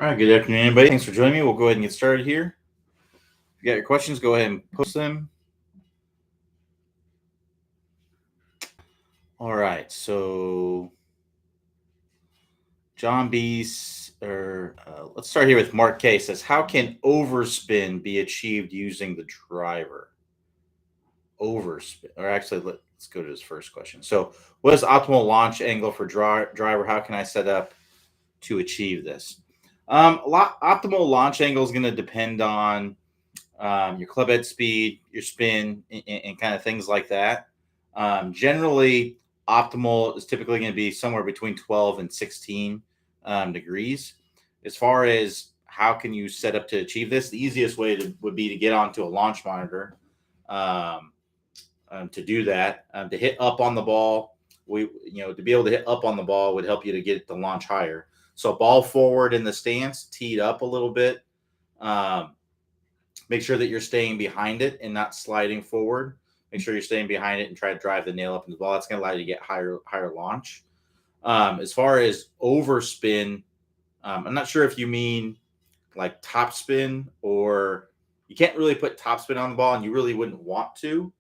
All right, good afternoon, everybody. Thanks for joining me. We'll go ahead and get started here. If you got your questions, go ahead and post them. All right, so John B's, or let's start here with Mark K. Says, how can overspin be achieved using the driver? Overspin, or actually, let's go to his first question. So, what is optimal launch angle for driver? How can I set up to achieve this? Optimal launch angle is going to depend on your club head speed, your spin, and kind of things like that. Generally, optimal is typically going to be somewhere between 12 and 16 degrees. As far as how can you set up to achieve this, the easiest way would be to get onto a launch monitor to do that. To hit up on the ball, to be able to hit up on the ball would help you to get it to launch higher. So ball forward in the stance, teed up a little bit. Make sure that you're staying behind it and not sliding forward. Make sure you're staying behind it and try to drive the nail up in the ball. That's going to allow you to get higher launch. As far as overspin, I'm not sure if you mean like top spin, or you can't really put top spin on the ball, and you really wouldn't want to.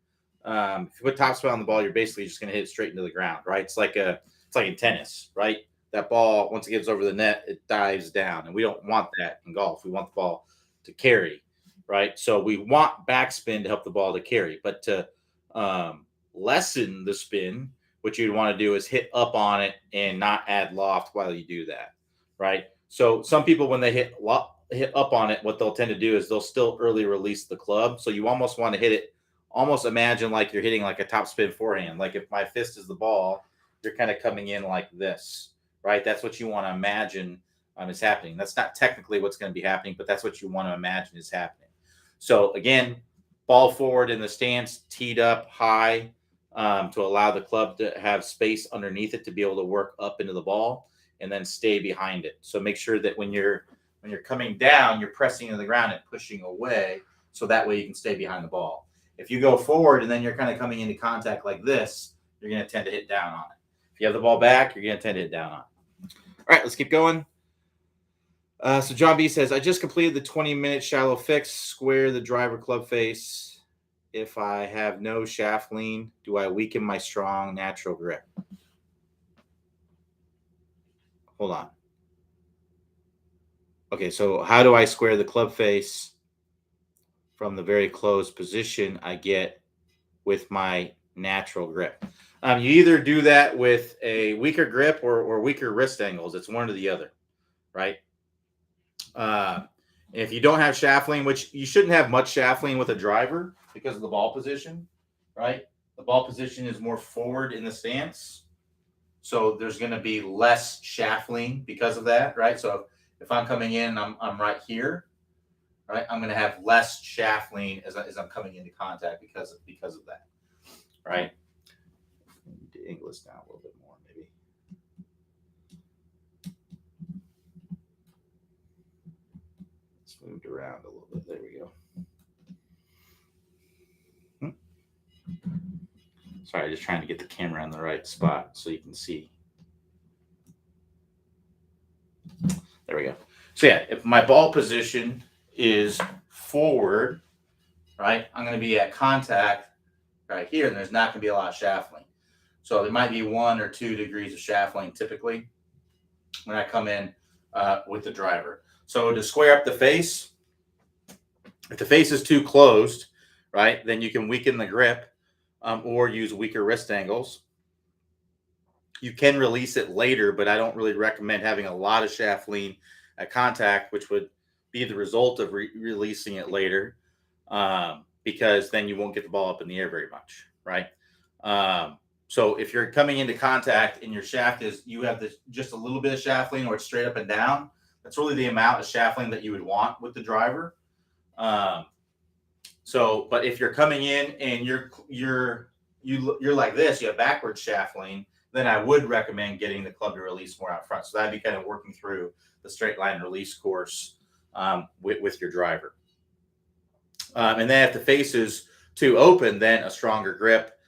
If you put top spin on the ball, you're basically just going to hit it straight into the ground, right? It's like in tennis, right? That ball, once it gets over the net, it dives down, and we don't want that in golf. We want the ball to carry, right? So we want backspin to help the ball to carry, but to lessen the spin, what you'd want to do is hit up on it and not add loft while you do that, right? So some people, when they hit up on it, what they'll tend to do is they'll still early release the club. So you almost want to hit it, almost imagine like you're hitting like a top spin forehand. Like if my fist is the ball, you're kind of coming in like this, right? That's what you want to imagine is happening. That's not technically what's going to be happening, but that's what you want to imagine is happening. So again, ball forward in the stance, teed up high to allow the club to have space underneath it to be able to work up into the ball, and then stay behind it. So make sure that when you're coming down, you're pressing into the ground and pushing away, so that way you can stay behind the ball. If you go forward and then you're kind of coming into contact like this, you're going to tend to hit down on it. If you have the ball back, you're going to tend to hit down on it. All right, let's keep going. So John B says, I just completed the 20-minute shallow fix, square the driver club face. If I have no shaft lean, do I weaken my strong natural grip? Hold on. Okay, so how do I square the club face from the very closed position I get with my natural grip? You either do that with a weaker grip or weaker wrist angles. It's one or the other, right? If you don't have shaft lean, which you shouldn't have much shaft lean with a driver because of the ball position, right? The ball position is more forward in the stance. So there's going to be less shaft lean because of that, right? So if I'm coming in, I'm right here, right? I'm going to have less shaft lean as I'm coming into contact because of that, right? I need to angle this down a little bit more, maybe. It's moved around a little bit. There we go. Sorry, just trying to get the camera in the right spot so you can see. There we go. So yeah, if my ball position is forward, right, I'm going to be at contact right here, and there's not going to be a lot of shaft lean. So there might be 1 or 2 degrees of shaft lean typically when I come in with the driver. So to square up the face, if the face is too closed, right, then you can weaken the grip or use weaker wrist angles. You can release it later, but I don't really recommend having a lot of shaft lean at contact, which would be the result of releasing it later, because then you won't get the ball up in the air very much, right? So if you're coming into contact and your shaft is, you have just a little bit of shaft lean or it's straight up and down, that's really the amount of shaft lean that you would want with the driver. But if you're coming in and you're like this, you have backward shaft lean, then I would recommend getting the club to release more out front. So that'd be kind of working through the straight line release course with your driver. And then if the face is too open, then a stronger grip.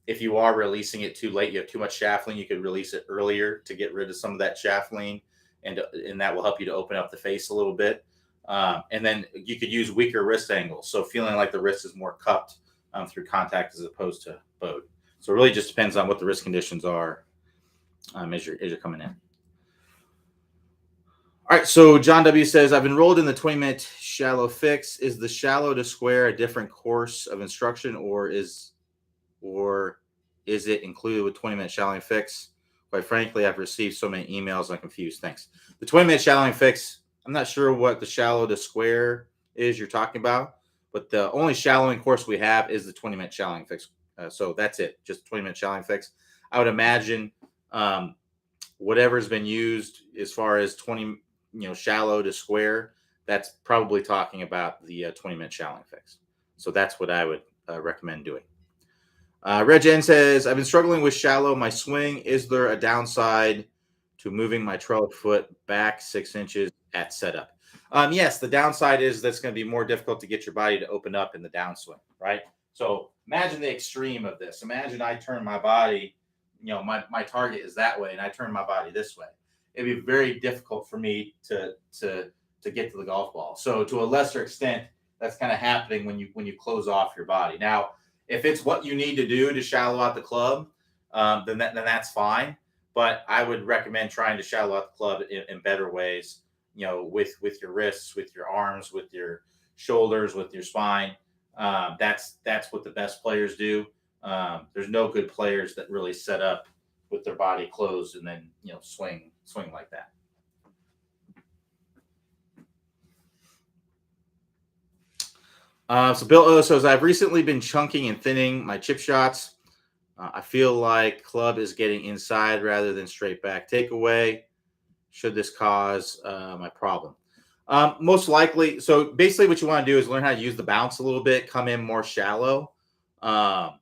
If you are releasing it too late, you have too much shaft lean, you could release it earlier to get rid of some of that shaft lean and that will help you to open up the face a little bit. And then you could use weaker wrist angles, so feeling like the wrist is more cupped through contact as opposed to bowed. So it really just depends on what the wrist conditions are as you're coming in. All right, so John W says, I've enrolled in the 20-minute shallow fix. Is the shallow to square a different course of instruction, or is it included with 20-minute shallowing fix? Quite frankly, I've received so many emails, I'm confused. Thanks. The 20-minute shallowing fix, I'm not sure what the shallow to square is you're talking about, but the only shallowing course we have is the 20-minute shallowing fix. So that's it, just 20-minute shallowing fix. I would imagine whatever's been used as far as 20, shallow to square, that's probably talking about the 20-minute shallowing fix. So that's what I would recommend doing. Reg N says, I've been struggling with shallow my swing. Is there a downside to moving my trellis foot back 6 inches at setup? Yes, the downside is that's going to be more difficult to get your body to open up in the downswing, right? So imagine the extreme of this. Imagine I turn my body, my target is that way, and I turn my body this way. It'd be very difficult for me to get to the golf ball. So to a lesser extent, that's kind of happening when you close off your body. Now, if it's what you need to do to shallow out the club, then that's fine. But I would recommend trying to shallow out the club in better ways, with your wrists, with your arms, with your shoulders, with your spine. That's what the best players do. There's no good players that really set up with their body closed and then swing like that. So Bill O says, I've recently been chunking and thinning my chip shots. I feel like club is getting inside rather than straight back takeaway. Should this cause my problem? Most likely. So basically what you want to do is learn how to use the bounce a little bit, come in more shallow. So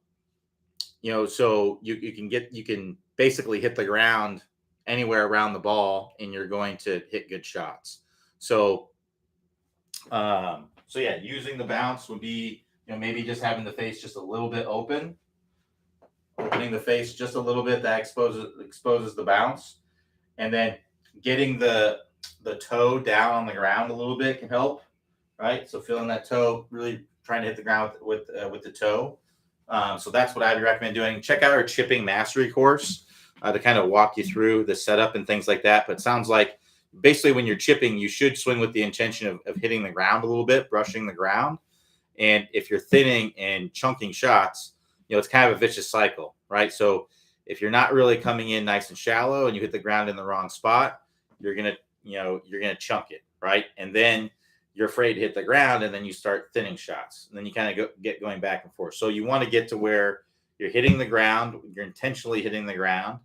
you can basically hit the ground anywhere around the ball and you're going to hit good shots. So yeah, using the bounce would be, maybe just having the face just a little bit opening the face just a little bit, that exposes the bounce, and then getting the toe down on the ground a little bit can help, right? So feeling that toe, really trying to hit the ground with the toe. So that's what I'd recommend doing. Check out our chipping mastery course to kind of walk you through the setup and things like that. But it sounds like basically when you're chipping, you should swing with the intention of hitting the ground a little bit, brushing the ground. And if you're thinning and chunking shots, it's kind of a vicious cycle, right? So if you're not really coming in nice and shallow and you hit the ground in the wrong spot, you're going to chunk it, right? And then you're afraid to hit the ground, and then you start thinning shots. And then you kind of get going back and forth. So you want to get to where you're hitting the ground, you're intentionally hitting the ground.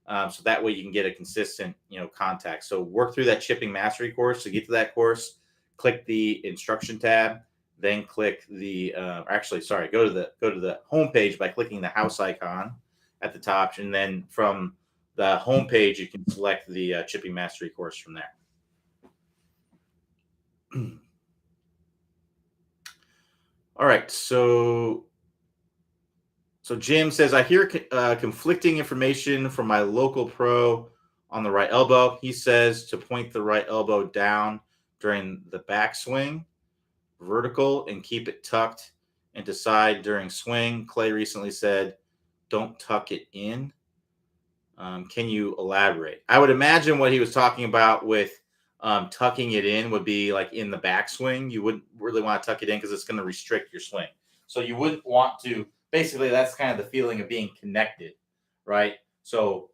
So that way you can get a consistent, contact. So work through that chipping mastery course. To get to that course, click the instruction tab, then click the, go to the home page by clicking the house icon at the top. And then from the home page, you can select the chipping mastery course from there. All right. So Jim says, I hear conflicting information from my local pro on the right elbow. He says to point the right elbow down during the backswing, vertical, and keep it tucked and to side during swing. Clay recently said, don't tuck it in. Can you elaborate? I would imagine what he was talking about with tucking it in would be like in the backswing. You wouldn't really want to tuck it in because it's going to restrict your swing. So you wouldn't want to. Basically, that's kind of the feeling of being connected, right? So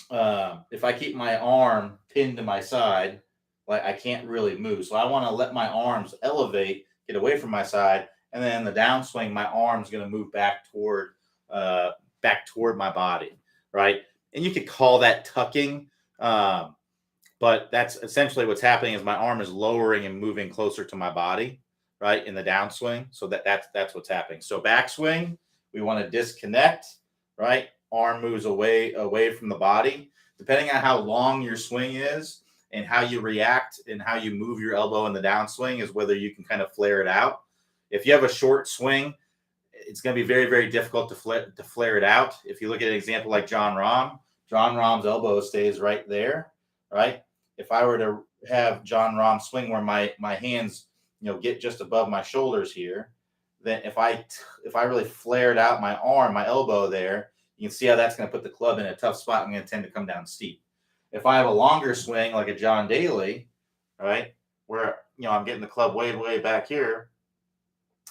if I keep my arm pinned to my side, like I can't really move. So I want to let my arms elevate, get away from my side, and then in the downswing, my arm's going to move back toward my body, right? And you could call that tucking, but that's essentially what's happening is my arm is lowering and moving closer to my body, right, in the downswing. So that's what's happening. So backswing, we want to disconnect, right? Arm moves away from the body. Depending on how long your swing is and how you react and how you move your elbow in the downswing is whether you can kind of flare it out. If you have a short swing, it's going to be very, very difficult to flare it out. If you look at an example like John Rahm's elbow stays right there, right? if I were to have John Rahm swing where my hands, get just above my shoulders here, then if I really flared out my arm, my elbow there, you can see how that's going to put the club in a tough spot. I'm going to tend to come down steep. If I have a longer swing like a John Daly, right, where I'm getting the club way back here,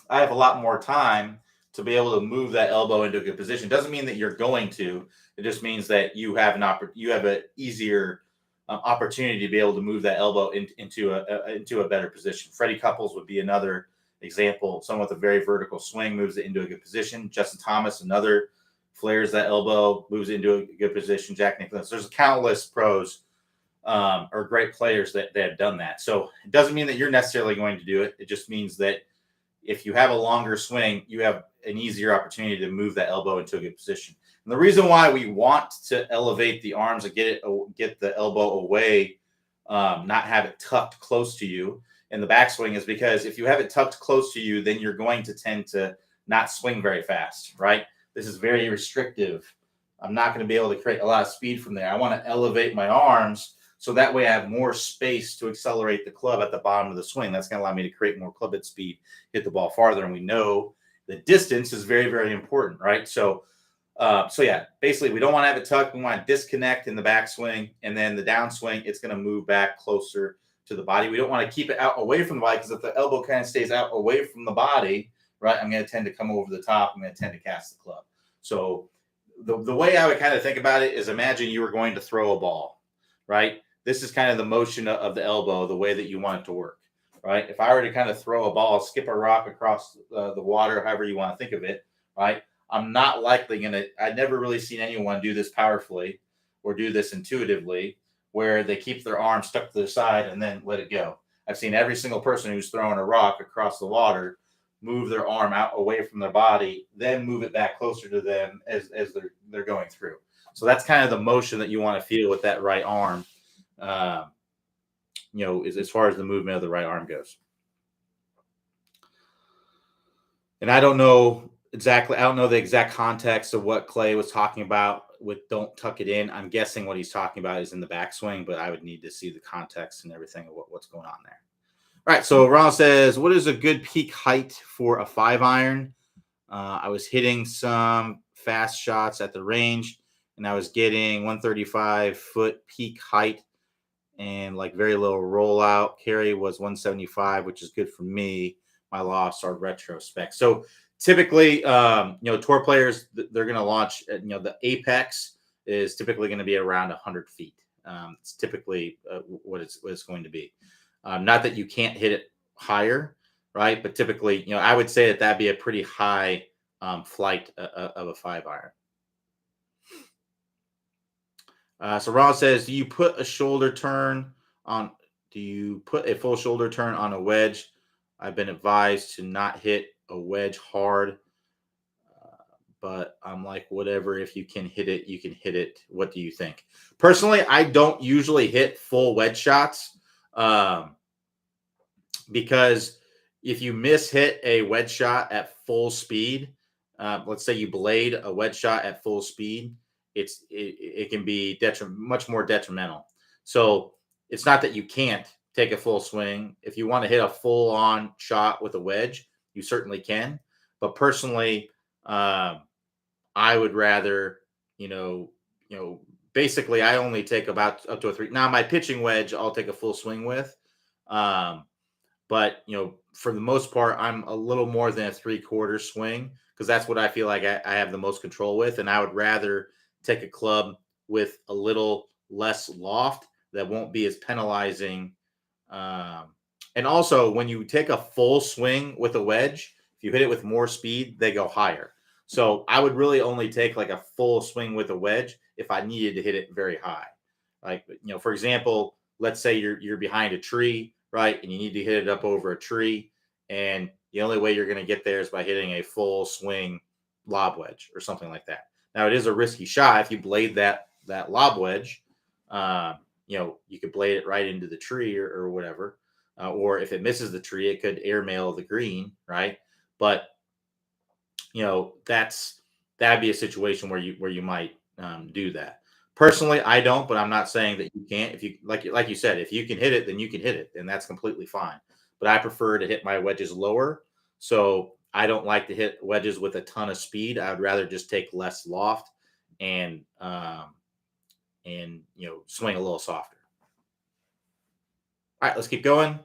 I have a lot more time to be able to move that elbow into a good position. Doesn't mean that you're going to. It just means that you have an easier opportunity to be able to move that elbow into a better position. Freddie Couples would be another example. Someone with a very vertical swing moves it into a good position. Justin Thomas, another, flares that elbow, moves it into a good position. Jack Nicklaus. There's countless pros or great players that have done that. So it doesn't mean that you're necessarily going to do it. It just means that if you have a longer swing, you have an easier opportunity to move that elbow into a good position. And the reason why we want to elevate the arms and get the elbow away, not have it tucked close to you in the backswing, is because if you have it tucked close to you, then you're going to tend to not swing very fast, right? This is very restrictive. I'm not going to be able to create a lot of speed from there. I want to elevate my arms so that way I have more space to accelerate the club at the bottom of the swing. That's going to allow me to create more club head speed, hit the ball farther. And we know the distance is very, very important, right? So yeah, basically we don't want to have it tucked. We want to disconnect in the backswing, and then the downswing, it's going to move back closer to the body. We don't want to keep it out away from the body, because if the elbow kind of stays out away from the body, right, I'm going to tend to come over the top. I'm going to tend to cast the club. So the way I would kind of think about it is, imagine you were going to throw a ball, right? This is kind of the motion of the elbow, the way that you want it to work, right? If I were to kind of throw a ball, skip a rock across the water, however you want to think of it, right? I'm not likely going to, I've never really seen anyone do this powerfully or do this intuitively, where they keep their arm stuck to the side and then let it go. I've seen every single person who's throwing a rock across the water move their arm out away from their body, then move it back closer to them as they're going through. So that's kind of the motion that you want to feel with that right arm, as far as the movement of the right arm goes. And I don't know the exact context of what Clay was talking about with "don't tuck it in." I'm guessing what he's talking about is in the backswing, but I would need to see the context and everything of what's going on there. All right, so Ron says, what is a good peak height for a 5-iron? I was hitting some fast shots at the range, and I was getting 135-foot peak height and like very little rollout. Carry was 175, which is good for me. My loss are retrospect. So typically, tour players, they're going to launch, the apex is typically going to be around 100 feet. It's typically what it's going to be. Not that you can't hit it higher, right? But typically, I would say that'd be a pretty high flight of a 5-iron. So Ron says, do you put a full shoulder turn on a wedge? I've been advised to not hit a wedge hard, but I'm like, whatever. If you can hit it, you can hit it. What do you think? Personally, I don't usually hit full wedge shots. Because if you hit a wedge shot at full speed, let's say you blade a wedge shot at full speed, it can be much more detrimental. So it's not that you can't take a full swing. If you want to hit a full on shot with a wedge, you certainly can. But personally, I would rather, basically I only take about up to a 3. Now my pitching wedge, I'll take a full swing with. But, for the most part, I'm a little more than a 3/4 swing, because that's what I feel like I have the most control with. And I would rather take a club with a little less loft that won't be as penalizing. And also, when you take a full swing with a wedge, if you hit it with more speed, they go higher. So I would really only take like a full swing with a wedge if I needed to hit it very high. Like, for example, let's say you're behind a tree, right? And you need to hit it up over a tree. And the only way you're going to get there is by hitting a full swing lob wedge or something like that. Now, it is a risky shot. If you blade that lob wedge, you could blade it right into the tree or whatever. Or if it misses the tree, it could airmail the green, right? But, that'd be a situation where you might do that. Personally, I don't, but I'm not saying that you can't. If you like you said, if you can hit it, then you can hit it, and that's completely fine. But I prefer to hit my wedges lower, so I don't like to hit wedges with a ton of speed. I'd rather just take less loft and swing a little softer. All right, let's keep going.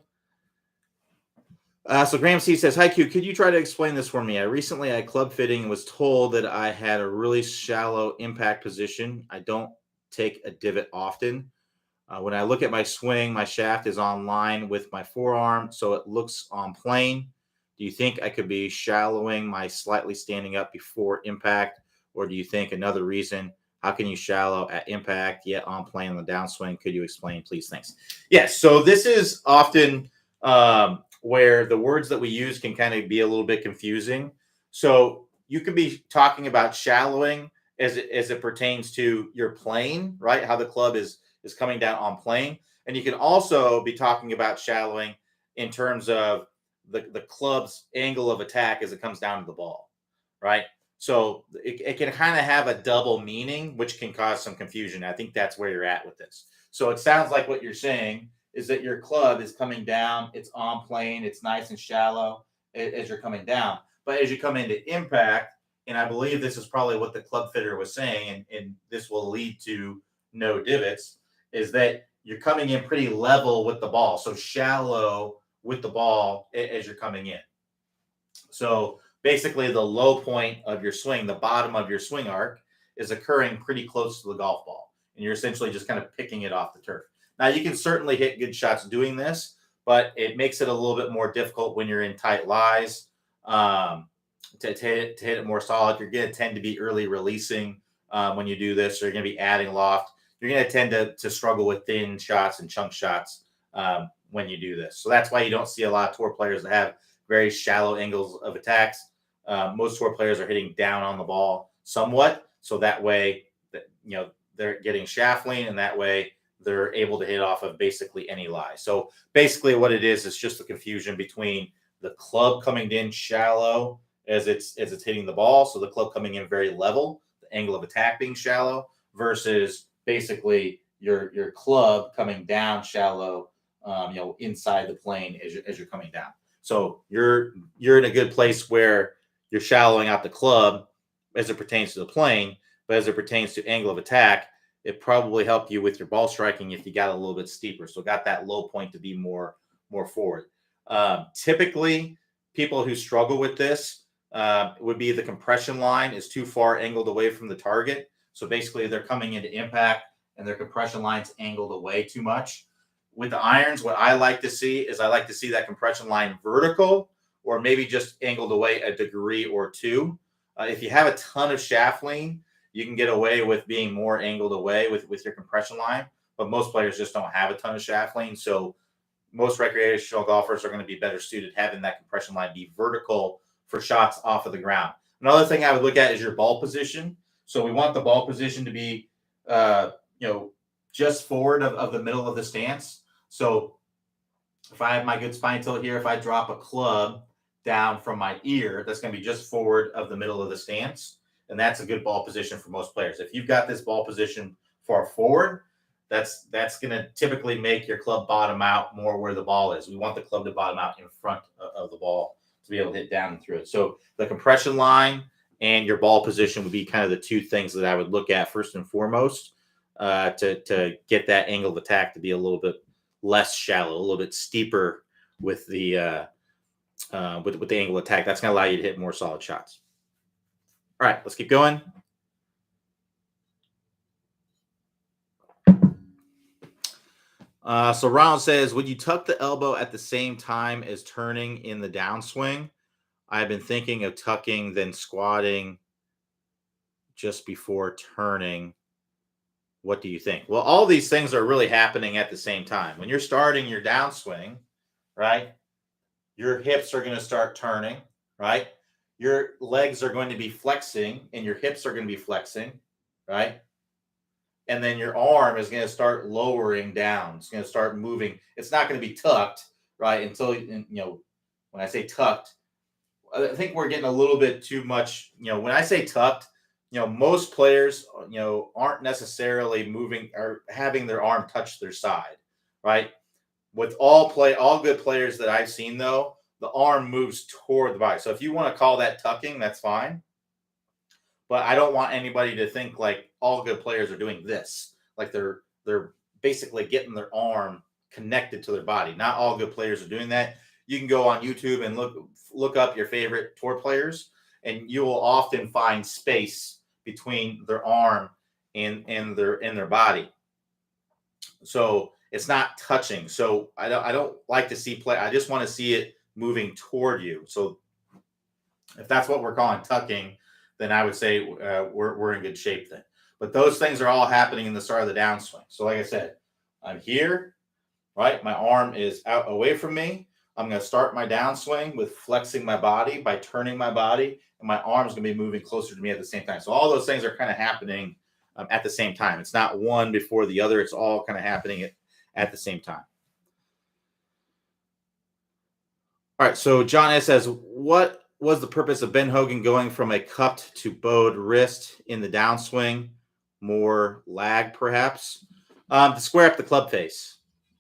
So Graham C says, "Hi Q, could you try to explain this for me? I recently had club fitting and was told that I had a really shallow impact position. I don't take a divot often. When I look at my swing, my shaft is on line with my forearm, so it looks on plane. Do you think I could be shallowing my slightly standing up before impact, or do you think another reason? How can you shallow at impact yet on plane on the downswing? Could you explain, please? Thanks." Yes. So this is often where the words that we use can kind of be a little bit confusing. So you could be talking about shallowing as it pertains to your plane, right? How the club is coming down on plane. And you can also be talking about shallowing in terms of the club's angle of attack as it comes down to the ball, right? So it can kind of have a double meaning, which can cause some confusion. I think that's where you're at with this. So it sounds like what you're saying is that your club is coming down, it's on plane, it's nice and shallow as you're coming down. But as you come into impact, and I believe this is probably what the club fitter was saying, and this will lead to no divots, is that you're coming in pretty level with the ball. So shallow with the ball as you're coming in. So basically, the low point of your swing, the bottom of your swing arc, is occurring pretty close to the golf ball. And you're essentially just kind of picking it off the turf. Now, you can certainly hit good shots doing this, but it makes it a little bit more difficult when you're in tight lies. To hit it more solid, you're going to tend to be early releasing when you do this. You're going to be adding loft. You're going to tend to struggle with thin shots and chunk shots when you do this. So that's why you don't see a lot of tour players that have very shallow angles of attacks. Most tour players are hitting down on the ball somewhat, so that way they're getting shaft lean, and that way they're able to hit off of basically any lie. So basically what it is just the confusion between the club coming in shallow as it's hitting the ball, so the club coming in very level, the angle of attack being shallow, versus basically your club coming down shallow, inside the plane as you're coming down. So you're in a good place where you're shallowing out the club as it pertains to the plane, but as it pertains to angle of attack, it probably helped you with your ball striking if you got a little bit steeper. So got that low point to be more forward. Typically, people who struggle with this would be the compression line is too far angled away from the target. So basically, they're coming into impact and their compression line's angled away too much. With the irons, what I like to see is I like to see that compression line vertical or maybe just angled away a degree or two. If you have a ton of shaft lean, you can get away with being more angled away with your compression line, but most players just don't have a ton of shaft lean. So most recreational golfers are going to be better suited having that compression line be vertical for shots off of the ground. Another thing I would look at is your ball position. So we want the ball position to be, just forward of the middle of the stance. So if I have my good spine tilt here, if I drop a club down from my ear, that's going to be just forward of the middle of the stance. And that's a good ball position for most players. If you've got this ball position far forward, that's going to typically make your club bottom out more where the ball is. We want the club to bottom out in front of the ball to be able to hit down and through it. So the compression line and your ball position would be kind of the two things that I would look at first and foremost to get that angle of attack to be a little bit less shallow, a little bit steeper with the with the angle of attack. That's going to allow you to hit more solid shots. All right, let's keep going. So Ronald says, would you tuck the elbow at the same time as turning in the downswing? I've been thinking of tucking, then squatting just before turning. What do you think? Well, all these things are really happening at the same time. When you're starting your downswing, right, your hips are going to start turning, right? Your legs are going to be flexing and your hips are going to be flexing, right? And then your arm is going to start lowering down. It's going to start moving. It's not going to be tucked, right? Until, when I say tucked, I think we're getting a little bit too much. When I say tucked, most players, aren't necessarily moving or having their arm touch their side, right? With all good players that I've seen though, the arm moves toward the body. So if you want to call that tucking, that's fine. But I don't want anybody to think like all good players are doing this, like they're basically getting their arm connected to their body. Not all good players are doing that. You can go on YouTube and look up your favorite tour players, and you will often find space between their arm and their body. So it's not touching. So I don't like to see play. I just want to see it moving toward you. So if that's what we're calling tucking, then I would say we're in good shape then. But those things are all happening in the start of the downswing. So like I said, I'm here, right? My arm is out away from me. I'm going to start my downswing with flexing my body by turning my body, and my arm's going to be moving closer to me at the same time. So all those things are kind of happening at the same time. It's not one before the other. It's all kind of happening at the same time. All right. So John S says, what was the purpose of Ben Hogan going from a cupped to bowed wrist in the downswing? More lag, perhaps, to square up the club face.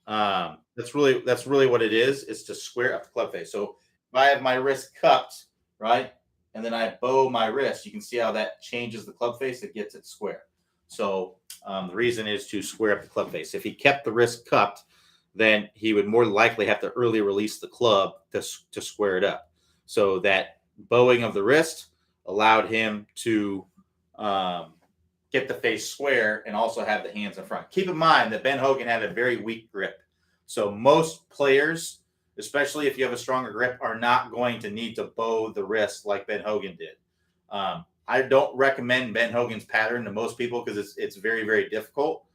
That's really what it is. It's to square up the club face. So if I have my wrist cupped, right, and then I bow my wrist, you can see how that changes the club face. It gets it square. So the reason is to square up the club face. If he kept the wrist cupped, then he would more likely have to early release the club to square it up. So that bowing of the wrist allowed him to get the face square and also have the hands in front. Keep in mind that Ben Hogan had a very weak grip. So most players, especially if you have a stronger grip, are not going to need to bow the wrist like Ben Hogan did. I don't recommend Ben Hogan's pattern to most people because it's very, very difficult.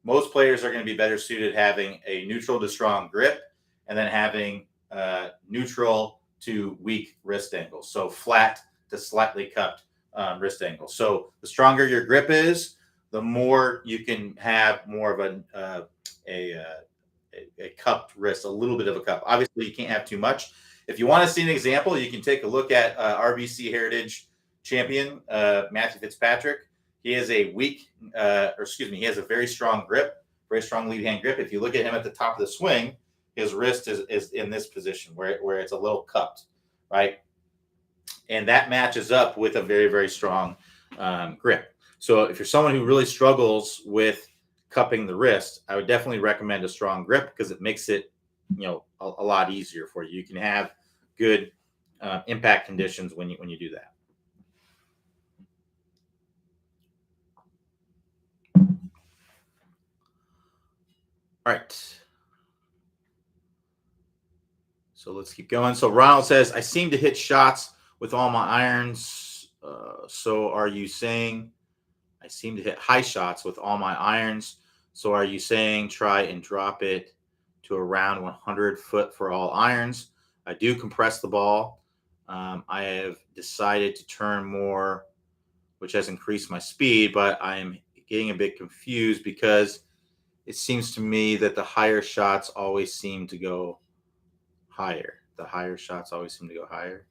Most players are going to be better suited having a neutral to strong grip and then having neutral to weak wrist angles. So flat to slightly cupped wrist angle. So the stronger your grip is, the more you can have more of a cupped wrist, a little bit of a cup. Obviously, you can't have too much. If you want to see an example, you can take a look at RBC Heritage champion Matthew Fitzpatrick. He has he has a very strong grip, very strong lead hand grip. If you look at him at the top of the swing, his wrist is in this position where it's a little cupped, right? And that matches up with a very, very strong grip. So if you're someone who really struggles with cupping the wrist, I would definitely recommend a strong grip because it makes it, a lot easier for you. You can have good impact conditions when you do that. All right. So let's keep going. So Ronald says, I seem to hit shots with all my irons. So are you saying I seem to hit high shots with all my irons? So are you saying try and drop it to around 100 foot for all irons? I do compress the ball. I have decided to turn more, which has increased my speed, but I am getting a bit confused because it seems to me that the higher shots always seem to go higher. The higher shots always seem to go higher.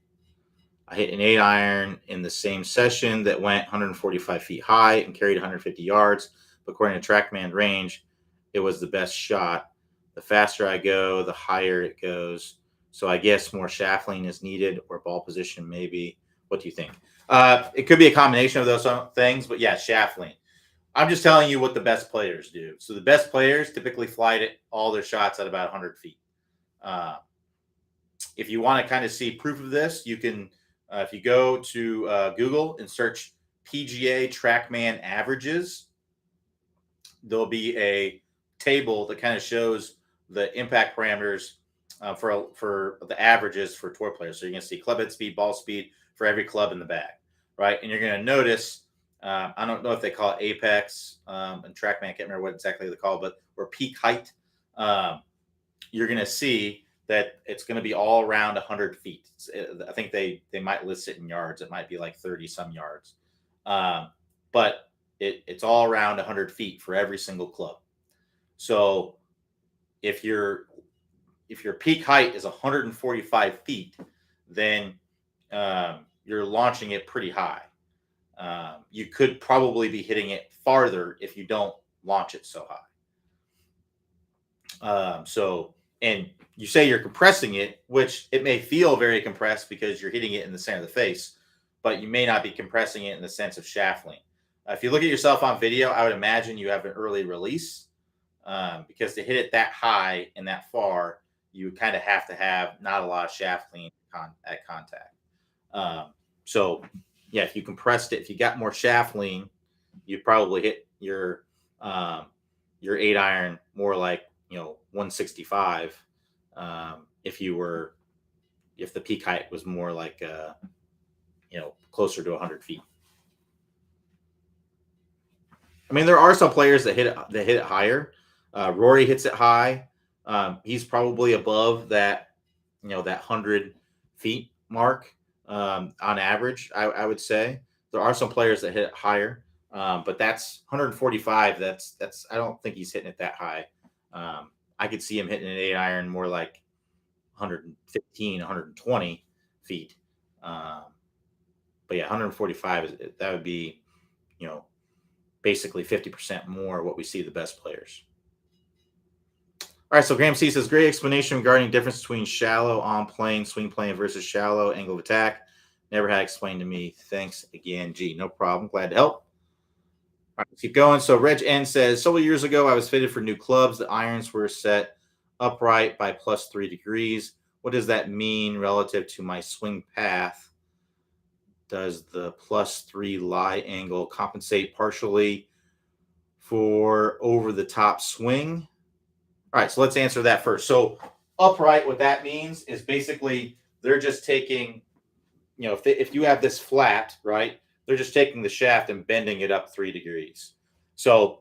I hit an 8-iron in the same session that went 145 feet high and carried 150 yards. But according to TrackMan range, it was the best shot. The faster I go, the higher it goes. So I guess more shaft lean is needed or ball position maybe. What do you think? It could be a combination of those things, but yeah, shaft lean. I'm just telling you what the best players do. So the best players typically fly all their shots at about 100 feet. If you want to kind of see proof of this, you can, if you go to Google and search PGA TrackMan averages, there'll be a table that kind of shows the impact parameters for the averages for tour players. So you're going to see club head speed, ball speed for every club in the bag, right? And you're going to notice, I don't know if they call it apex and TrackMan, I can't remember what exactly they call it, or peak height. You're going to see that it's going to be all around 100 feet. I think they might list it in yards. It might be like 30 some yards. But it's all around 100 feet for every single club. So if your peak height is 145 feet, then you're launching it pretty high. you could probably be hitting it farther if you don't launch it so high. And you say you're compressing it, which it may feel very compressed because you're hitting it in the center of the face, but you may not be compressing it in the sense of shaft lean. If you look at yourself on video, I would imagine you have an early release, because to hit it that high and that far, you kind of have to have not a lot of shaft lean at contact. So, yeah, if you compressed it, if you got more shaft lean, you'd probably hit your 8-iron more like 165. If the peak height was more like closer to 100 feet. I mean, there are some players that hit it higher. Rory hits it high. He's probably above that 100 feet mark on average. I would say there are some players that hit it higher, but that's 145. That's I don't think he's hitting it that high. I could see him hitting an 8-iron more like 115, 120 feet. But yeah, 145 that would be, basically 50% more what we see the best players. All right, so Graham C says, great explanation regarding difference between shallow on plane, swing plane versus shallow angle of attack. Never had explained to me. Thanks again, G. No problem. Glad to help. All right, let's keep going. So Reg N says, several years ago, I was fitted for new clubs. The irons were set upright by +3 degrees. What does that mean relative to my swing path? Does the +3 lie angle compensate partially for over the top swing? All right, so let's answer that first. So upright, what that means is basically they're just taking, if you have this flat, right, they're just taking the shaft and bending it up 3 degrees. So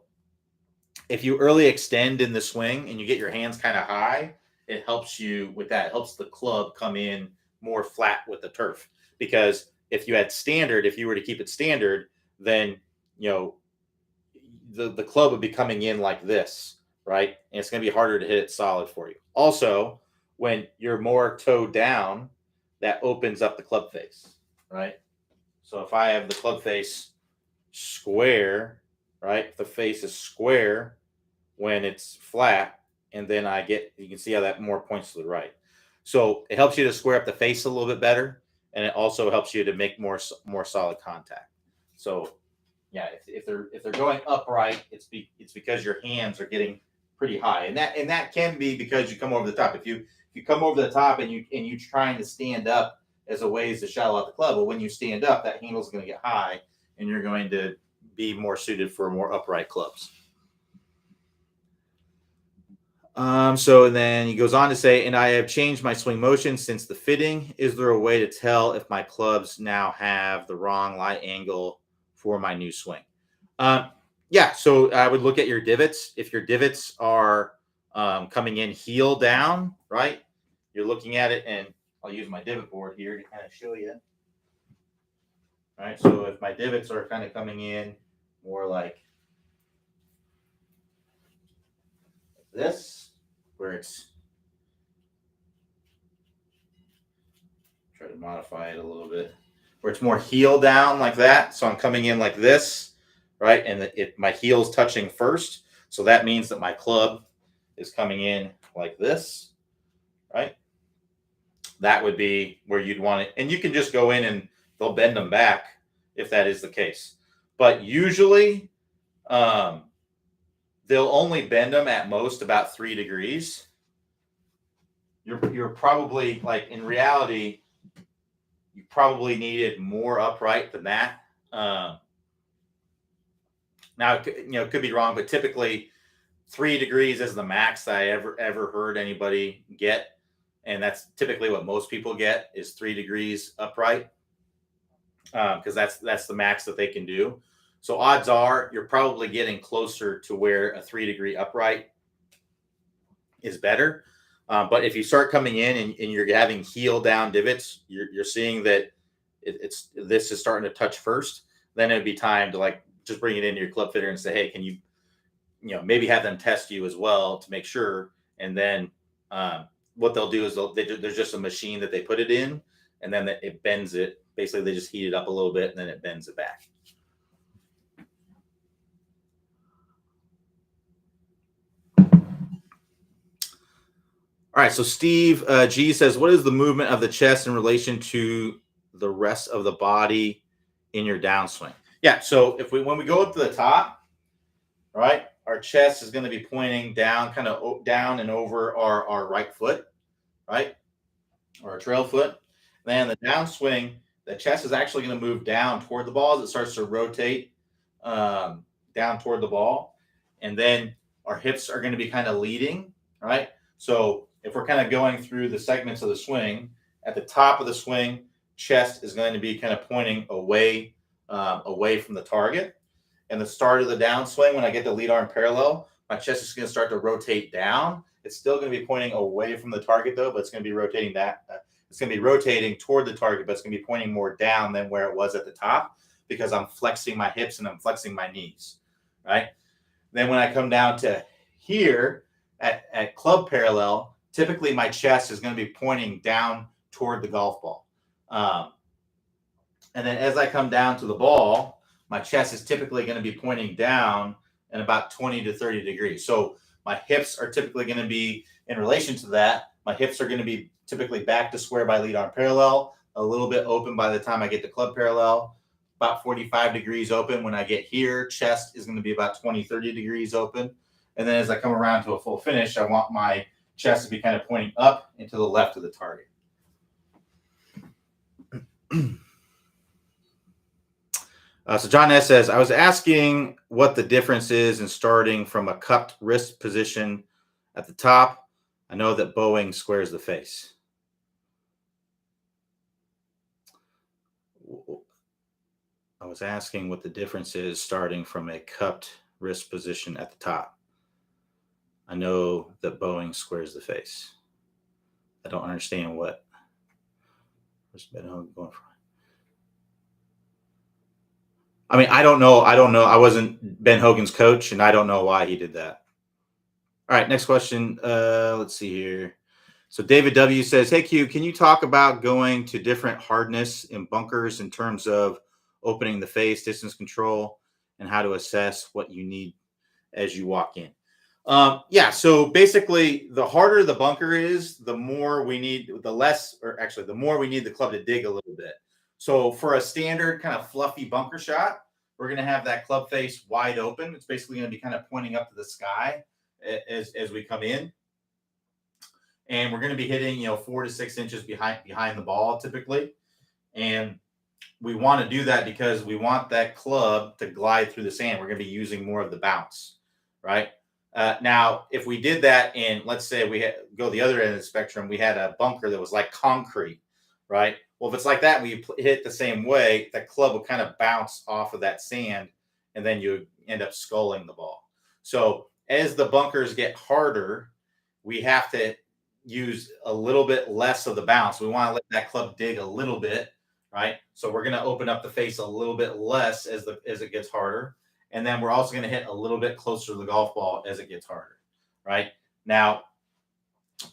if you early extend in the swing and you get your hands kind of high, it helps you with that. It helps the club come in more flat with the turf. Because if you had standard, if you were to keep it standard, then, the club would be coming in like this, right? And it's going to be harder to hit it solid for you. Also, when you're more toe down, that opens up the club face, right? So if I have the club face square, right? The face is square when it's flat, and then you can see how that more points to the right. So it helps you to square up the face a little bit better, and it also helps you to make more solid contact. So yeah, if they're going upright, it's because your hands are getting pretty high, and that can be because you come over the top. If you come over the top and you're trying to stand up as a ways to shallow out the club, well, when you stand up, that handle is going to get high, and you're going to be more suited for more upright clubs. So then he goes on to say, and I have changed my swing motion since the fitting. Is there a way to tell if my clubs now have the wrong lie angle for my new swing? Yeah, so I would look at your divots. If your divots are coming in heel down, right? You're looking at it, and I'll use my divot board here to kind of show you. All right, so if my divots are kind of coming in more like this, where it's, try to modify it a little bit, where it's more heel down like that. So I'm coming in like this, right? And my heel's touching first. So that means that my club is coming in like this, right? That would be where you'd want it. And you can just go in and they'll bend them back if that is the case. But usually they'll only bend them at most about 3 degrees. You're probably, like, in reality, you probably needed more upright than that. Now, it could be wrong, but typically 3 degrees is the max that I ever heard anybody get. And that's typically what most people get is 3 degrees upright, because that's the max that they can do. So odds are you're probably getting closer to where a 3 degree upright is better. But if you start coming in and you're having heel down divots, you're seeing that this is starting to touch first, then it'd be time to, like, just bring it into your club fitter and say, hey, can you maybe have them test you as well to make sure. And then what they'll do is there's just a machine that they put it in, and then it bends it. Basically, they just heat it up a little bit, and then it bends it back. All right. So Steve G says, what is the movement of the chest in relation to the rest of the body in your downswing? Yeah. So when we go up to the top, right, our chest is going to be pointing down, kind of down and over our right foot, right, or our trail foot. Then the downswing, the chest is actually going to move down toward the ball as it starts to rotate down toward the ball. And then our hips are going to be kind of leading, right? So if we're kind of going through the segments of the swing, at the top of the swing, chest is going to be kind of pointing away from the target. And the start of the downswing, when I get the lead arm parallel, my chest is going to start to rotate down. It's still going to be pointing away from the target though, but it's going to be rotating it's going to be rotating toward the target, but it's going to be pointing more down than where it was at the top because I'm flexing my hips and I'm flexing my knees, right? Then when I come down to here at club parallel, typically my chest is going to be pointing down toward the golf ball. And then as I come down to the ball, my chest is typically going to be pointing down in about 20 to 30 degrees. So my hips are typically going to be in relation to that. My hips are going to be typically back to square by lead arm parallel, a little bit open by the time I get to club parallel, about 45 degrees open. When I get here, chest is going to be about 20, 30 degrees open. And then as I come around to a full finish, I want my chest to be kind of pointing up and to the left of the target. So John S. says, I was asking what the difference is in starting from a cupped wrist position at the top. I know that bowing squares the face. I was asking what the difference is starting from a cupped wrist position at the top. I know that bowing squares the face. I don't understand what. Where's Ben Hogan going from? I mean, I don't know. I wasn't Ben Hogan's coach, and I don't know why he did that. All right, next question. Let's see here. So David W says, hey, Q, can you talk about going to different hardness in bunkers in terms of opening the face, distance control, and how to assess what you need as you walk in? Yeah, so basically, the harder the bunker is, the more we need, the more we need the club to dig a little bit. So for a standard kind of fluffy bunker shot, we're going to have that club face wide open. It's basically going to be kind of pointing up to the sky as we come in. And we're going to be hitting, 4 to 6 inches behind the ball typically. And we want to do that because we want that club to glide through the sand. We're going to be using more of the bounce, right? Now, if we did that and let's say we go the other end of the spectrum, we had a bunker that was like concrete, right? Well, if it's like that, we hit the same way, the club will kind of bounce off of that sand and then you end up sculling the ball. So as the bunkers get harder, we have to use a little bit less of the bounce. We want to let that club dig a little bit, right? So we're going to open up the face a little bit less as it gets harder. And then we're also going to hit a little bit closer to the golf ball as it gets harder, right? Now,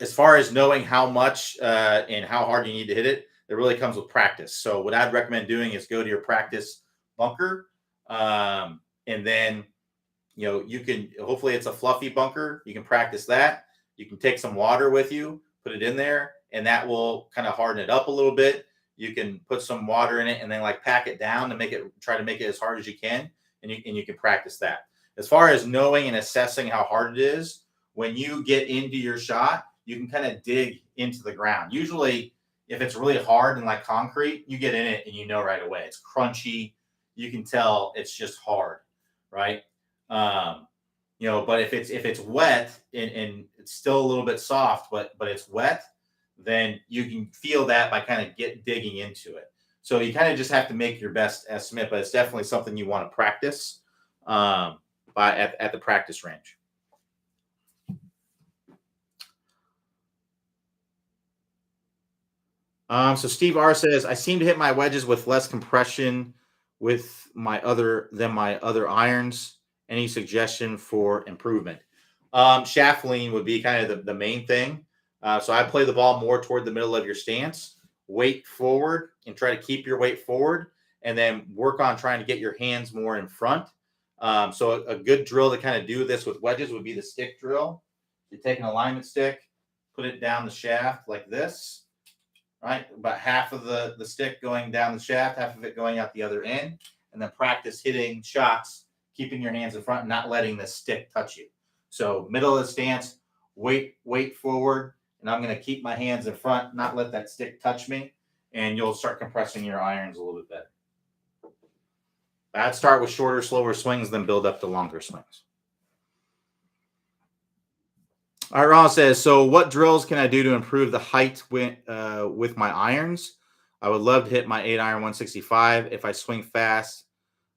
as far as knowing how much and how hard you need to hit it, it really comes with practice. So what I'd recommend doing is go to your practice bunker. And then, you can, hopefully it's a fluffy bunker. You can practice that. You can take some water with you, put it in there, and that will kind of harden it up a little bit. You can put some water in it and then pack it down to try to make it as hard as you can. And you can practice that. As far as knowing and assessing how hard it is, when you get into your shot, you can kind of dig into the ground. Usually, if it's really hard and like concrete, you get in it and you know right away. It's crunchy. You can tell it's just hard, right? But if it's wet and it's still a little bit soft, but it's wet, then you can feel that by kind of digging into it. So you kind of just have to make your best estimate, but it's definitely something you want to practice at the practice range. So Steve R says, I seem to hit my wedges with less compression with my other irons. Any suggestion for improvement? Shaft lean would be kind of the main thing. So I play the ball more toward the middle of your stance. Weight forward and try to keep your weight forward and then work on trying to get your hands more in front. So a good drill to kind of do this with wedges would be the stick drill. You take an alignment stick, put it down the shaft like this, right? About half of the stick going down the shaft, half of it going out the other end, and then practice hitting shots, keeping your hands in front and not letting the stick touch you. So middle of the stance, weight forward, and I'm going to keep my hands in front, not let that stick touch me, and you'll start compressing your irons a little bit better. I'd start with shorter, slower swings, then build up to longer swings. All right, Ron says, so what drills can I do to improve the height with my irons? I would love to hit my 8-iron 165. If I swing fast,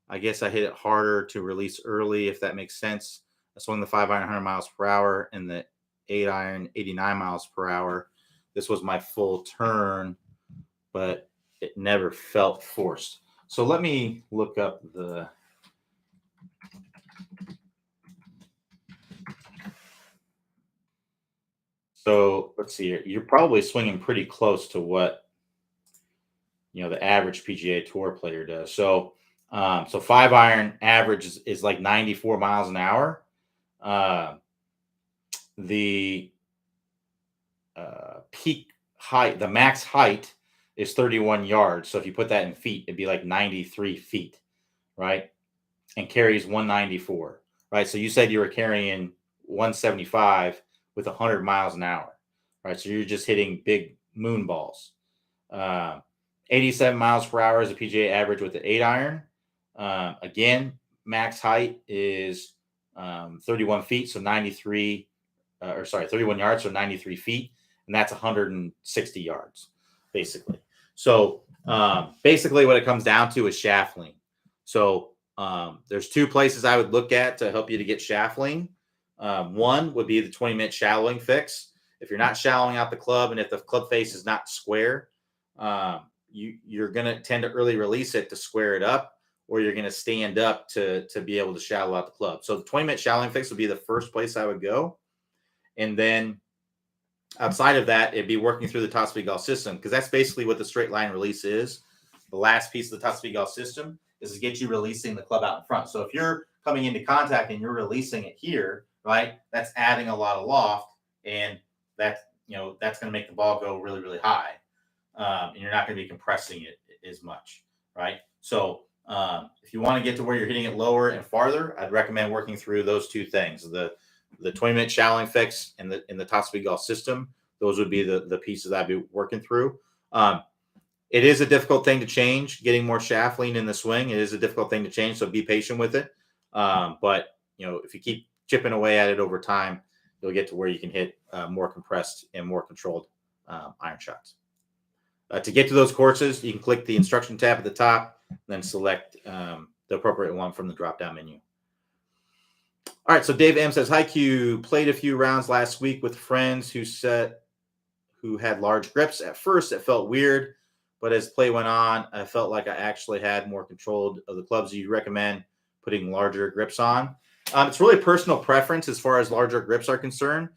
I guess I hit it harder to release early, if that makes sense. I swung the 5-iron 100 miles per hour and the 8-iron 89 miles per hour. This was my full turn, but it never felt forced. So let me look up the... So let's see here. You're probably swinging pretty close to what the average PGA Tour player does. So 5-iron average is like 94 miles an hour. The peak height, the max height is 31 yards. So if you put that in feet, it'd be like 93 feet, right? And carries 194, right? So you said you were carrying 175 with 100 miles an hour, right? So you're just hitting big moon balls. 87 miles per hour is a PGA average with the 8-iron. Again, max height is 31 feet, so 31 yards, so 93 feet, and that's 160 yards, basically. So basically what it comes down to is shaft lean. So there's two places I would look at to help you to get shaft lean. One would be the 20-minute shallowing fix. If you're not shallowing out the club and if the club face is not square, you're going to tend to early release it to square it up, or you're going to stand up to be able to shallow out the club. So the 20-minute shallowing fix would be the first place I would go. And then outside of that, it'd be working through the top speed golf system, because that's basically what the straight line release is. The last piece of the top speed golf system is to get you releasing the club out in front. So if you're coming into contact and you're releasing it here, right, that's adding a lot of loft, and that's going to make the ball go really, really high. And you're not going to be compressing it as much, right? So if you want to get to where you're hitting it lower and farther, I'd recommend working through those two things: the 20-minute shallowing fix and the top speed golf system. Those would be the pieces I'd be working through. It is a difficult thing to change. Getting more shaft lean in the swing, it is a difficult thing to change. So be patient with it. But if you keep chipping away at it over time, you'll get to where you can hit more compressed and more controlled iron shots. To get to those courses, you can click the instruction tab at the top, then select the appropriate one from the drop-down menu. All right, so Dave M says, hi, Q. Played a few rounds last week with friends who had large grips. At first, it felt weird, but as play went on, I felt like I actually had more control of the clubs. You recommend putting larger grips on? It's really personal preference as far as larger grips are concerned.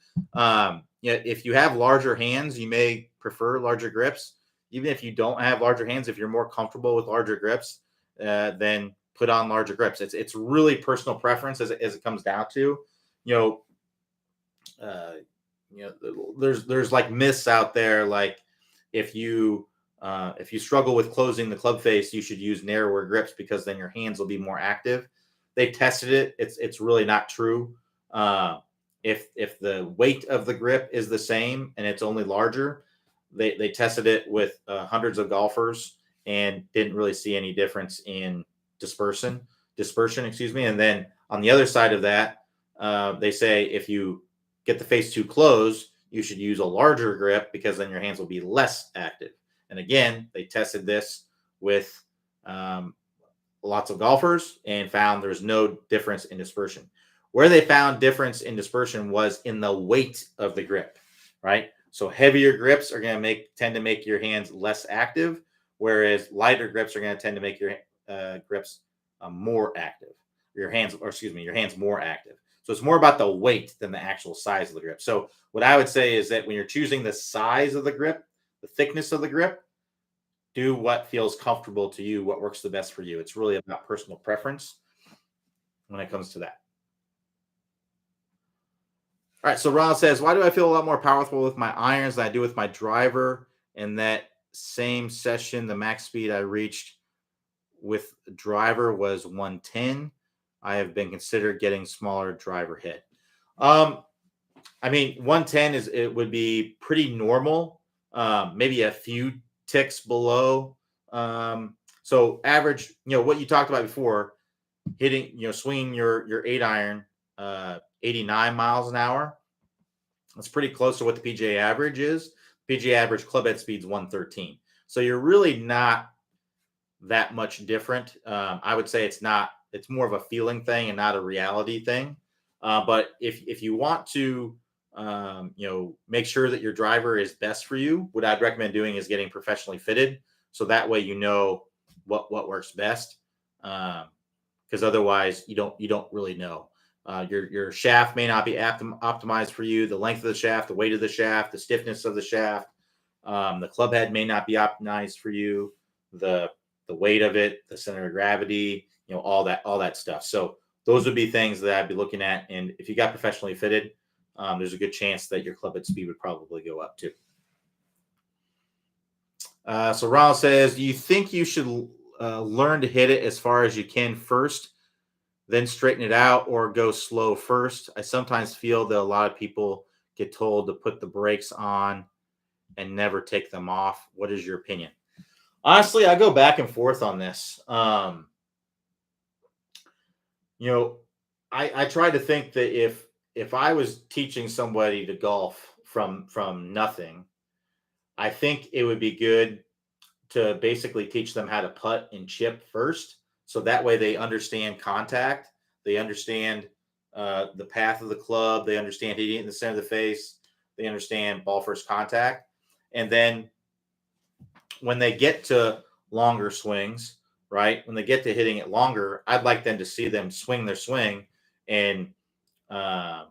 If you have larger hands, you may prefer larger grips. Even if you don't have larger hands, if you're more comfortable with larger grips, then put on larger grips. It's really personal preference as it comes down to. There's like myths out there, like if you struggle with closing the club face, you should use narrower grips because then your hands will be more active. They've tested it. It's really not true. If the weight of the grip is the same and it's only larger, they tested it with hundreds of golfers and didn't really see any difference in dispersion, And then on the other side of that, they say if you get the face too close, you should use a larger grip because then your hands will be less active. And again, they tested this with lots of golfers and found there's no difference in dispersion. Where they found difference in dispersion was in the weight of the grip, right? So heavier grips are going to tend to make your hands less active, whereas lighter grips are going to tend to make your grips more active. Your hands more active. So it's more about the weight than the actual size of the grip. So what I would say is that when you're choosing the size of the grip, the thickness of the grip, do what feels comfortable to you, what works the best for you. It's really about personal preference when it comes to that. All right. So Ron says, why do I feel a lot more powerful with my irons than I do with my driver? In that same session, the max speed I reached with driver was 110. I have been considered getting smaller driver hit. Um, I mean, 110 is it would be pretty normal. Maybe a few ticks below. So average, what you talked about before, hitting, swinging your 8 iron 89 miles an hour. That's pretty close to what the PGA average is. PGA average club head speed is 113. So you're really not that much different. I would say it's not. It's more of a feeling thing and not a reality thing. But if you want to, make sure that your driver is best for you, what I'd recommend doing is getting professionally fitted, so that way you know what works best. Because otherwise, you don't really know. Your shaft may not be optimized for you. The length of the shaft, the weight of the shaft, the stiffness of the shaft, the club head may not be optimized for you. The weight of it, the center of gravity, all that stuff. So those would be things that I'd be looking at. And if you got professionally fitted, there's a good chance that your club head speed would probably go up too. So Ronald says, do you think you should learn to hit it as far as you can first, then straighten it out, or go slow first? I sometimes feel that a lot of people get told to put the brakes on and never take them off. What is your opinion? Honestly, I go back and forth on this. You know, I try to think that if I was teaching somebody to golf from nothing, I think it would be good to basically teach them how to putt and chip first, so that way they understand contact, they understand the path of the club, they understand hitting it in the center of the face, they understand ball first contact, and then when they get to longer swings, right? When they get to hitting it longer, I'd like them to see them swing their swing and uh,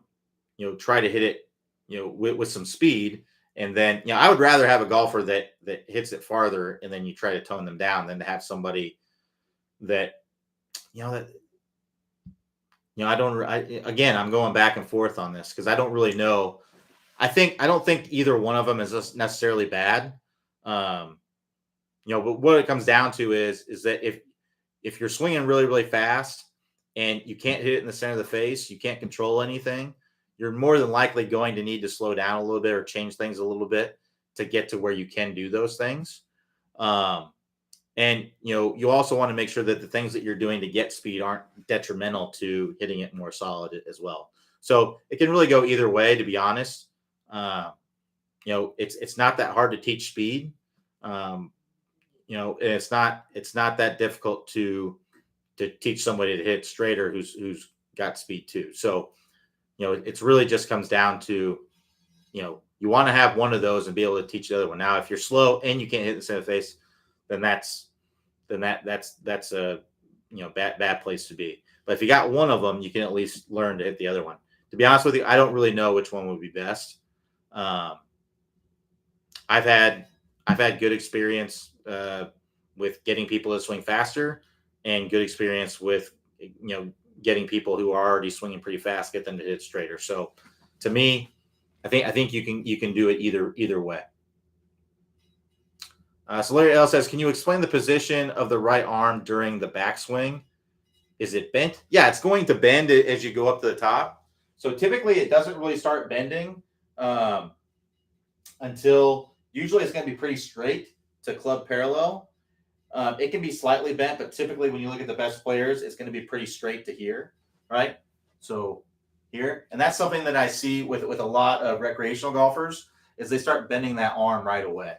try to hit it, with some speed. And then, I would rather have a golfer that hits it farther, and then you try to tone them down, than to have somebody that, that I don't. Again, I'm going back and forth on this because I don't really know. I don't think either one of them is necessarily bad. Um, but what it comes down to is that if you're swinging really, really fast and you can't hit it in the center of the face, you can't control anything, you're more than likely going to need to slow down a little bit or change things a little bit to get to where you can do those things. And you also want to make sure that the things that you're doing to get speed aren't detrimental to hitting it more solid as well. So it can really go either way, to be honest. It's not that hard to teach speed. And it's not that difficult to teach somebody to hit straighter who's got speed too. So it's really just comes down to you want to have one of those and be able to teach the other one. Now, if you're slow and you can't hit the center of the face, then that's a bad place to be. But if you got one of them, you can at least learn to hit the other one. To be honest with you, I don't really know which one would be best. I've had good experience with getting people to swing faster, and good experience with getting people who are already swinging pretty fast, get them to hit straighter. So to me, I think you can do it either way. So Larry L says, can you explain the position of the right arm during the backswing? Is it bent? Yeah, it's going to bend as you go up to the top. So typically it doesn't really start bending until usually it's going to be pretty straight to club parallel. It can be slightly bent, but typically when you look at the best players, it's going to be pretty straight to here, right? So here, and that's something that I see with a lot of recreational golfers is they start bending that arm right away,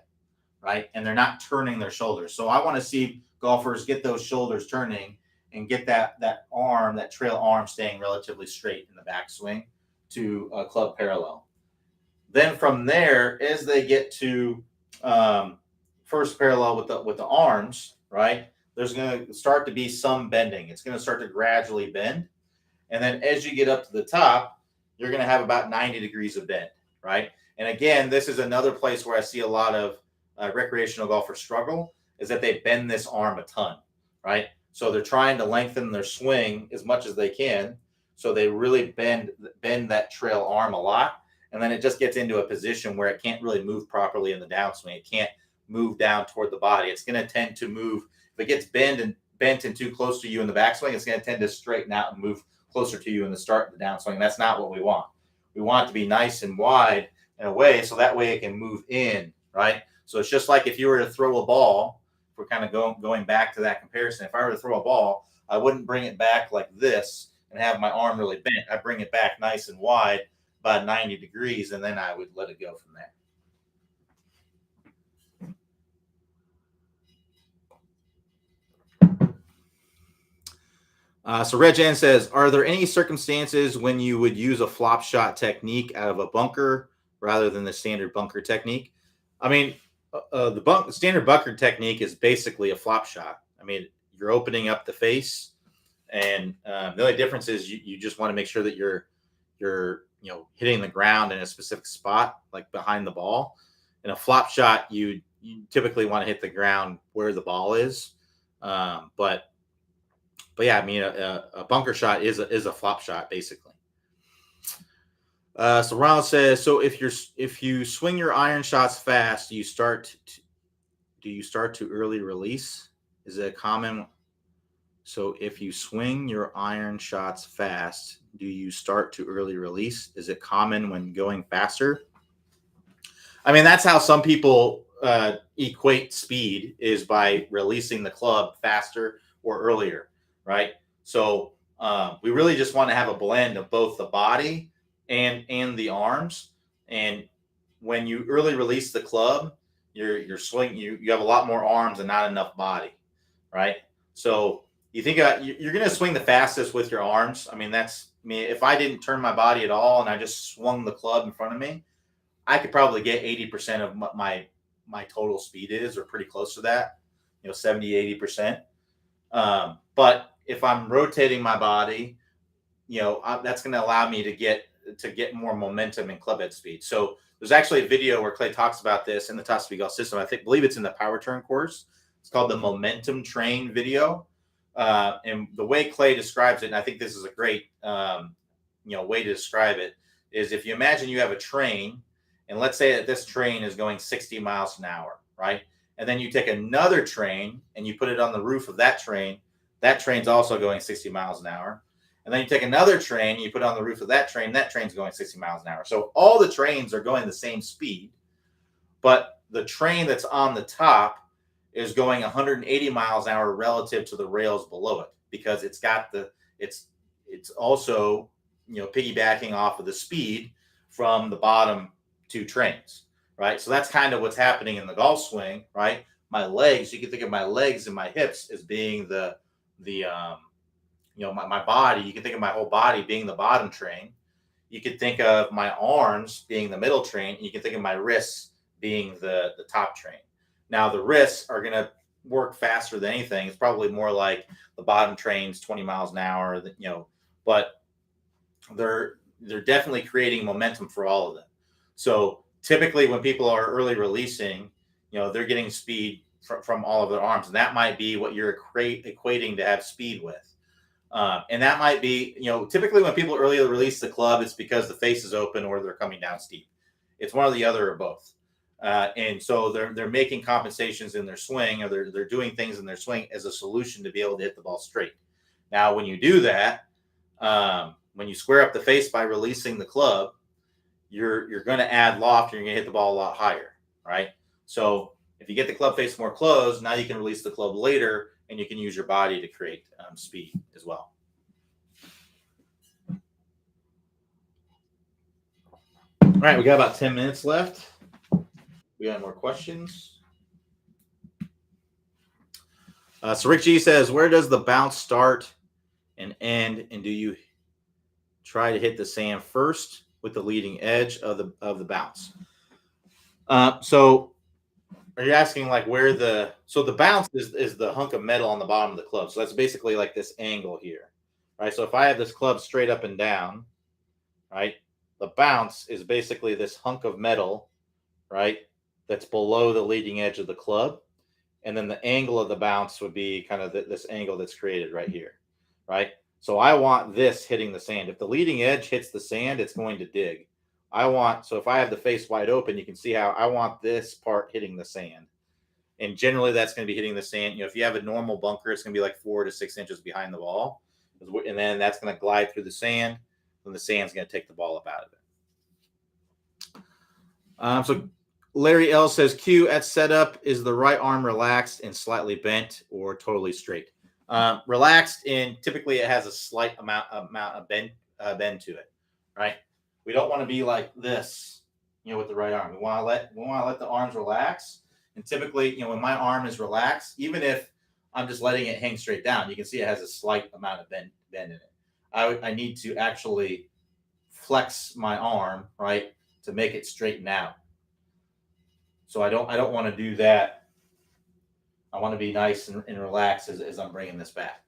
right? And they're not turning their shoulders. So I want to see golfers get those shoulders turning and get that arm, that trail arm, staying relatively straight in the backswing to club parallel. Then from there, as they get to first parallel with the arms, right, there's going to start to be some bending. It's going to start to gradually bend. And then as you get up to the top, you're going to have about 90 degrees of bend, right? And again, this is another place where I see a lot of recreational golfers struggle, is that they bend this arm a ton, right? So they're trying to lengthen their swing as much as they can. So they really bend that trail arm a lot, and then it just gets into a position where it can't really move properly in the downswing. It can't move down toward the body. It's going to tend to move if it gets bent and too close to you in the backswing. It's going to tend to straighten out and move closer to you in the start of the downswing. That's not what we want. We want it to be nice and wide in a way so that way it can move in, right? So it's just like if you were to throw a ball. If we're kind of going back to that comparison, if I were to throw a ball, I wouldn't bring it back like this and have my arm really bent. I bring it back nice and wide, about 90 degrees, and then I would let it go from there. So Reg Ann says, are there any circumstances when you would use a flop shot technique out of a bunker rather than the standard bunker technique? I mean, the standard bunker technique is basically a flop shot. I mean, you're opening up the face, and the only difference is you just want to make sure that you're hitting the ground in a specific spot, like behind the ball. In a flop shot, you typically want to hit the ground where the ball is, but yeah, I mean, a bunker shot is a flop shot basically. So Ronald says, so if you swing your iron shots fast, do you start to early release? Is it a common? So if you swing your iron shots fast, do you start to early release? Is it common when going faster? I mean, that's how some people equate speed, is by releasing the club faster or earlier. Right. So we really just want to have a blend of both the body and the arms. And when you early release the club, you're swing you have a lot more arms and not enough body. Right. So you think you're going to swing the fastest with your arms. I mean, if I didn't turn my body at all and I just swung the club in front of me, I could probably get 80% of my total speed is, or pretty close to that, 70, 80%. But if I'm rotating my body, that's going to allow me to get more momentum and club head speed. So there's actually a video where Clay talks about this in the top speed golf system. Believe it's in the power turn course. It's called the Momentum Train video. And the way Clay describes it, and I think this is a great, way to describe it, is if you imagine you have a train, and let's say that this train is going 60 miles an hour, right? And then you take another train and you put it on the roof of that train. That train's also going 60 miles an hour. And then you take another train and you put it on the roof of that train's going 60 miles an hour. So all the trains are going the same speed, but the train that's on the top is going 180 miles an hour relative to the rails below it, because it's also piggybacking off of the speed from the bottom two trains, right? So that's kind of what's happening in the golf swing, right? My legs, you can think of my legs and my hips as being my body. You can think of my whole body being the bottom train. You could think of my arms being the middle train. And you can think of my wrists being the top train. Now the wrists are going to work faster than anything. It's probably more like the bottom train's 20 miles an hour, but they're definitely creating momentum for all of them. So typically when people are early releasing, they're getting speed from all of their arms, and that might be what you're equating to have speed with. And that might be, typically when people early release the club, it's because the face is open or they're coming down steep. It's one or the other or both. And so they're making compensations in their swing, or they're doing things in their swing as a solution to be able to hit the ball straight. Now, when you do that, when you square up the face by releasing the club, you're going to add loft, and you're going to hit the ball a lot higher, right? So if you get the club face more closed, now you can release the club later, and you can use your body to create speed as well. All right, we got about 10 minutes left. We got more questions? So Rick G says, where does the bounce start and end, and do you try to hit the sand first with the leading edge of the bounce? So are you asking like where the bounce is the hunk of metal on the bottom of the club? So that's basically like this angle here, right? So if I have this club straight up and down, right, the bounce is basically this hunk of metal, right, that's below the leading edge of the club. And then the angle of the bounce would be kind of this angle that's created right here, right? So I want this hitting the sand. If the leading edge hits the sand, it's going to dig. So if I have the face wide open, you can see how I want this part hitting the sand. And generally that's going to be hitting the sand. If you have a normal bunker, it's going to be like 4 to 6 inches behind the ball. And then that's going to glide through the sand. And the sand's going to take the ball up out of it. So Larry L says, Q at setup, is the right arm relaxed and slightly bent or totally straight? Relaxed, and typically it has a slight amount of bend to it, right? We don't want to be like this, with the right arm. We want to let the arms relax. And typically, when my arm is relaxed, even if I'm just letting it hang straight down, you can see it has a slight amount of bend in it. I need to actually flex my arm, right, to make it straighten out. So I don't want to do that. I want to be nice and relaxed as I'm bringing this back.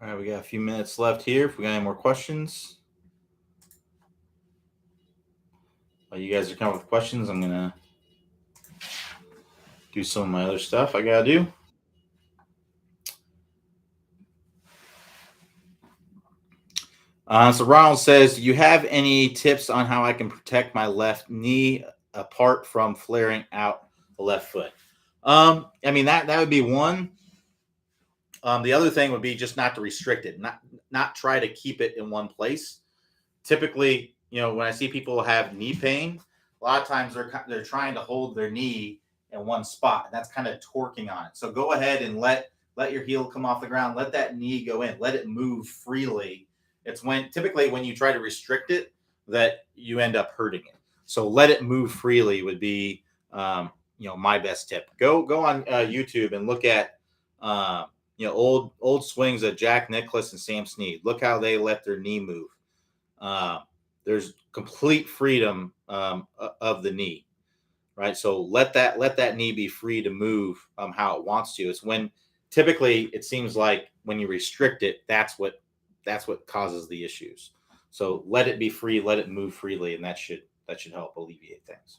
All right, we got a few minutes left here. If we got any more questions, while you guys are coming with questions, I'm gonna do some of my other stuff I gotta do. So Ronald says, do you have any tips on how I can protect my left knee apart from flaring out the left foot? I mean, that would be one. The other thing would be just not to restrict it, not try to keep it in one place. Typically, when I see people have knee pain, a lot of times they're trying to hold their knee in one spot, and that's kind of torquing on it. So go ahead and let your heel come off the ground, let that knee go in, let it move freely. It's typically when you try to restrict it that you end up hurting it. So let it move freely would be my best tip. Go on YouTube and look at old swings of Jack Nicklaus and Sam Snead. Look how they let their knee move. There's complete freedom of the knee, right? So let that knee be free to move how it wants to. It's when typically it seems like when you restrict it, that's what causes the issues. So let it be free, let it move freely, and that should help alleviate things.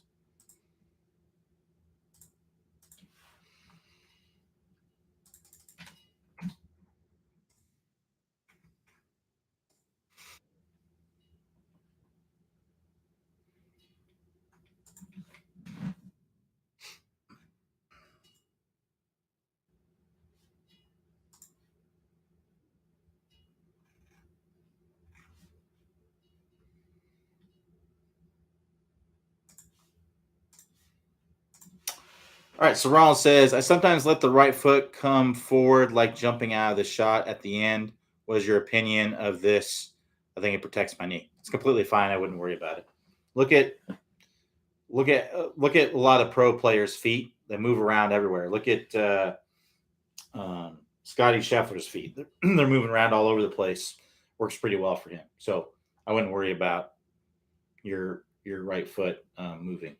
All right, so Ronald says, I sometimes let the right foot come forward like jumping out of the shot at the end. What is your opinion of this? I think it protects my knee. It's completely fine. I wouldn't worry about it. Look at a lot of pro players' feet that move around everywhere. Look at Scotty Scheffler's feet. They're moving around all over the place. Works pretty well for him. So I wouldn't worry about your right foot moving.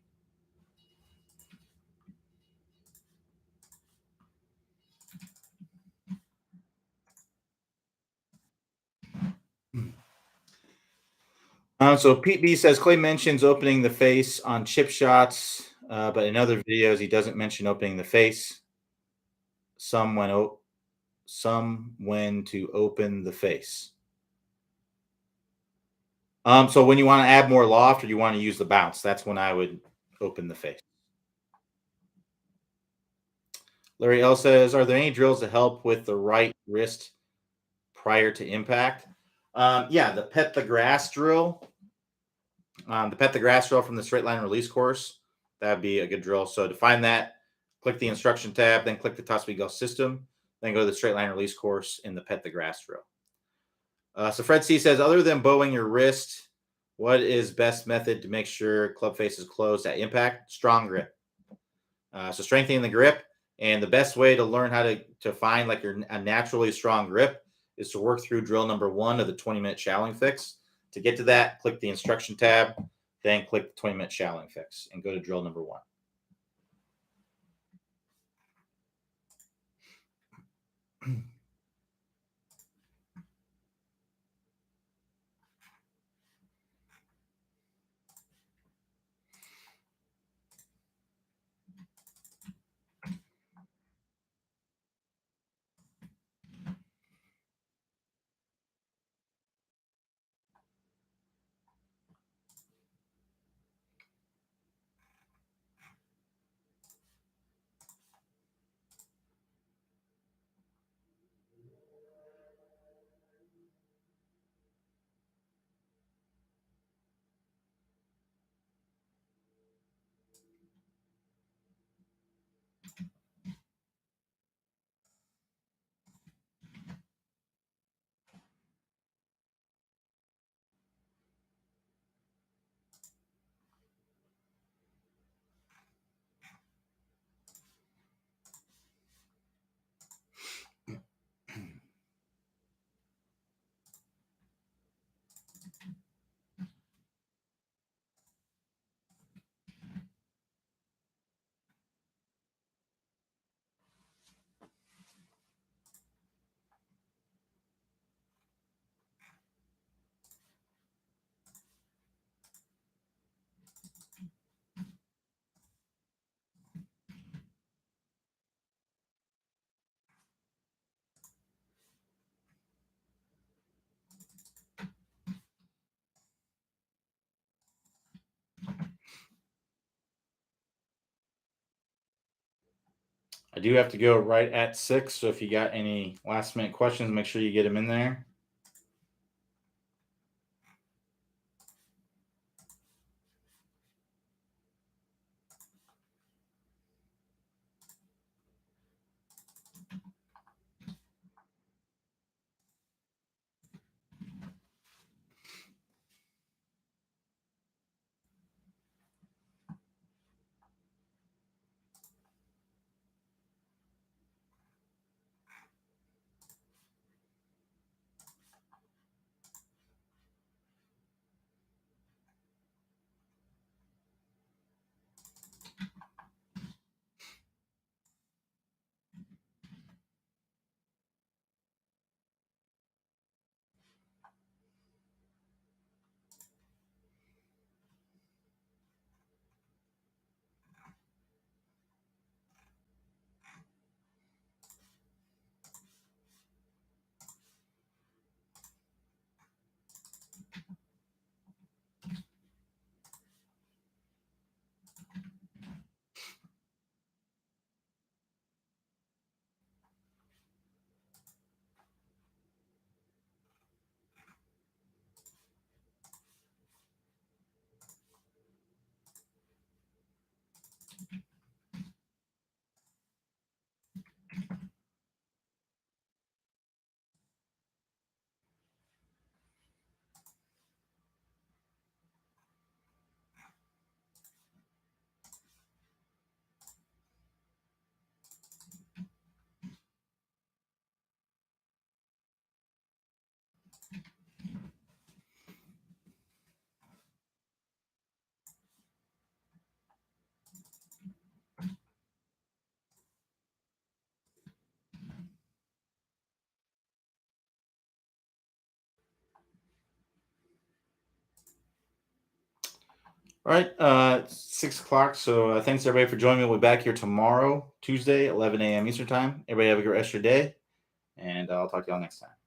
So Pete B says Clay mentions opening the face on chip shots, but in other videos he doesn't mention opening the face. Some when to open the face. So when you want to add more loft or you want to use the bounce, that's when I would open the face. Larry L says, are there any drills to help with the right wrist prior to impact? Yeah, the pet the grass drill. The pet the grass drill from the straight line release course. That'd be a good drill. So to find that, click the instruction tab, then click the top speed golf system, then go to the straight line release course in the pet the grass drill. So Fred C says, other than bowing your wrist, what is best method to make sure club face is closed at impact? Strong grip. So strengthening the grip, and the best way to learn how to find like a naturally strong grip is to work through drill number 1 of the 20-minute shallowing fix. To get to that, click the instruction tab, then click the 20-minute shallowing fix and go to drill number 1. I do have to go right at 6. So if you got any last minute questions, make sure you get them in there. All right, 6 o'clock. So thanks everybody for joining me. We'll be back here tomorrow, Tuesday, 11 a.m. Eastern time. Everybody have a great rest of your day, and I'll talk to y'all next time.